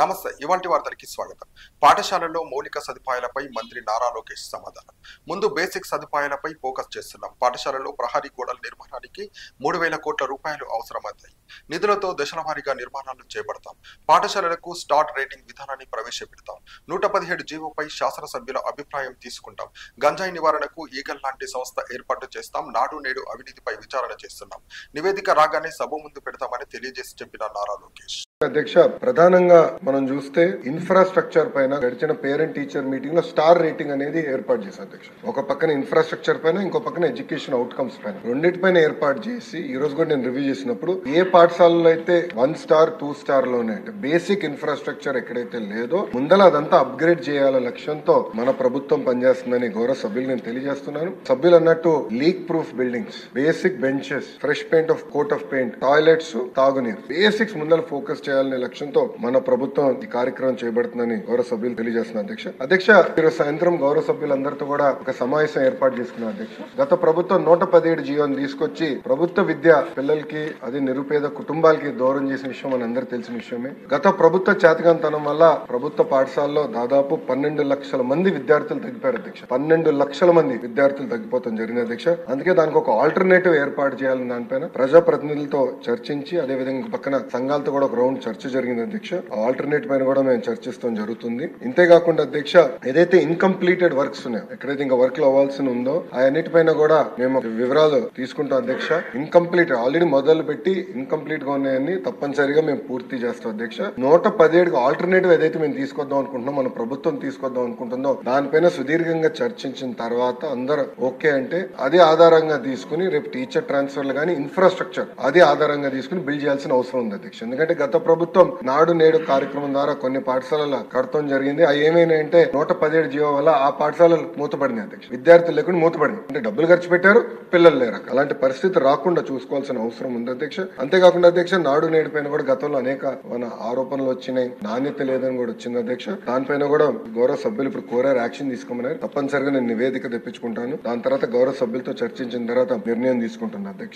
నమస్తే. ఇవాంటి వార్తలకి స్వాగతం. పాఠశాలల్లో మౌలిక సదుపాయాలపై మంత్రి నారా లోకేష్ సమాధానం. ముందు బేసిక్ సదుపాయాలపై ఫోకస్ చేస్తున్నాం. పాఠశాలలో ప్రహరీ గోడల నిర్మాణానికి 3,000 కోట్ల రూపాయలు అవసరమవుతాయి. నిధులతో దశలవారీగా నిర్మాణాలు చేపడతాం. పాఠశాలలకు స్టార్ట్ రేటింగ్ విధానాన్ని ప్రవేశపెడతాం. 117 జీవోపై శాసనసభ్యుల అభిప్రాయం తీసుకుంటాం. గంజాయి నివారణకు ఈగల్ లాంటి సంస్థ ఏర్పాటు చేస్తాం. నాడు నేడు అవినీతిపై విచారణ చేస్తున్నాం. నివేదిక రాగానే సభ ముందు పెడతామని తెలియజేసి చెప్పిన నారా లోకేష్. అధ్యక్ష, ప్రధానంగా మనం చూస్తే ఇన్ఫ్రాస్ట్రక్చర్ పైన గడిచిన పేరెంట్ టీచర్ మీటింగ్ లో స్టార్ రేటింగ్ అనేది ఏర్పాటు చేశారు అధ్యక్ష. ఒక పక్కన ఇన్ఫ్రాస్ట్రక్చర్ పైన, ఇంకో పక్కన ఎడ్యుకేషన్ అవుట్కమ్స్ పైన, రెండింటిపైన ఏర్పాటు చేసి ఈ రోజు కూడా నేను రివ్యూ చేసినప్పుడు ఏ పాఠశాలలో అయితే 1 స్టార్ 2 స్టార్ లోనే అంటే బేసిక్ ఇన్ఫ్రాస్ట్రక్చర్ ఎక్కడైతే లేదో ముందల అదంతా అప్గ్రేడ్ చేయాల లక్ష్యంతో మన ప్రభుత్వం పనిచేస్తుందని గౌరవ సభ్యులు నేను తెలియజేస్తున్నాను. సభ్యులు అన్నట్టు leak proof buildings, basic benches, fresh paint of coat of paint, toilets, తాగునీరు, బేసిక్స్ ముందల ఫోకస్ చేయాలనే లక్ష్యంతో మన ప్రభుత్వం ఈ కార్యక్రమం చేయబడుతుందని గౌరవ సభ్యులు తెలియజేస్తున్నారు. అధ్యక్ష, ఈరోజు సాయంత్రం గౌరవ సభ్యులందరితో కూడా ఒక సమావేశం ఏర్పాటు చేసుకున్నారు అధ్యక్ష. గత ప్రభుత్వం 117 జీవోని తీసుకొచ్చి ప్రభుత్వ విద్య పిల్లలకి, అది నిరుపేద కుటుంబాలకి దూరం చేసిన విషయం మన అందరికి తెలిసిన విషయమే. గత ప్రభుత్వ చేతకంతనం వల్ల ప్రభుత్వ పాఠశాలలో దాదాపు 12 లక్షల మంది విద్యార్థులు తగ్గిపోయారు అధ్యక్ష. 12 లక్షల మంది విద్యార్థులు తగ్గిపోతాం జరిగింది అధ్యక్ష. అందుకే దానికి ఒక ఆల్టర్నేటివ్ ఏర్పాటు చేయాలని దానిపైన ప్రజాప్రతినిధులతో చర్చించి, అదే విధంగా పక్కన సంఘాలతో కూడా ఒక రౌండ్ చర్చ జరిగింది అధ్యక్ష. ఆల్టర్నేట్ పైన కూడా మేము చర్చిస్తాం జరుగుతుంది. ఇంతేకాకుండా అధ్యక్ష, ఏదైతే ఇన్కంప్లీటెడ్ వర్క్స్ ఉన్నాయో, ఎక్కడైతే ఇంకా వర్క్ అవ్వాల్సి ఉందో అన్నిటిపైన కూడా మేము వివరాలు తీసుకుంటాం అధ్యక్ష. ఇన్కంప్లీట్ ఆల్రెడీ మొదలు పెట్టి ఇన్కంప్లీట్ గా ఉన్నాయని తప్పనిసరిగా మేము పూర్తి చేస్తాం అధ్యక్ష. 117 ఆల్టర్నేటివ్ ఏదైతే మేము తీసుకొద్దాం అనుకుంటున్నాం, మన ప్రభుత్వం తీసుకొద్దాం అనుకుంటుందో దానిపైన సుదీర్ఘంగా చర్చించిన తర్వాత అందరూ ఓకే అంటే అదే ఆధారంగా తీసుకుని రేపు టీచర్ ట్రాన్స్ఫర్లు కానీ ఇన్ఫ్రాస్ట్రక్చర్ అదే ఆధారంగా తీసుకుని బిల్డ్ చేయాల్సిన అవసరం ఉంది అధ్యక్ష. ఎందుకంటే గత ప్రభుత్వం నాడు నేడు కార్యక్రమం ద్వారా కొన్ని పాఠశాలల కడతం జరిగింది. అవి ఏమైనాయంటే 117 జీవో వల్ల ఆ పాఠశాలలు మూతపడింది అధ్యక్ష. విద్యార్థులు లేకుండా మూతపడింది. అంటే డబ్బులు ఖర్చు పెట్టారు, పిల్లలు లేరు. అలాంటి పరిస్థితి రాకుండా చూసుకోవాల్సిన అవసరం ఉంది అధ్యక్ష. అంతేకాకుండా అధ్యక్ష, నాడు నేడు పైన కూడా గతంలో అనేక ఆరోపణలు వచ్చినాయి, నాణ్యత లేదని కూడా వచ్చింది అధ్యక్ష. దానిపైన కూడా గౌరవ సభ్యులు ఇప్పుడు కోరారు, యాక్షన్ తీసుకోమన్నారు. తప్పనిసరిగా నేను నివేదిక తెప్పించుకుంటాను. దాని తర్వాత గౌరవ సభ్యులతో చర్చించిన తర్వాత నిర్ణయం తీసుకుంటున్నాను అధ్యక్ష.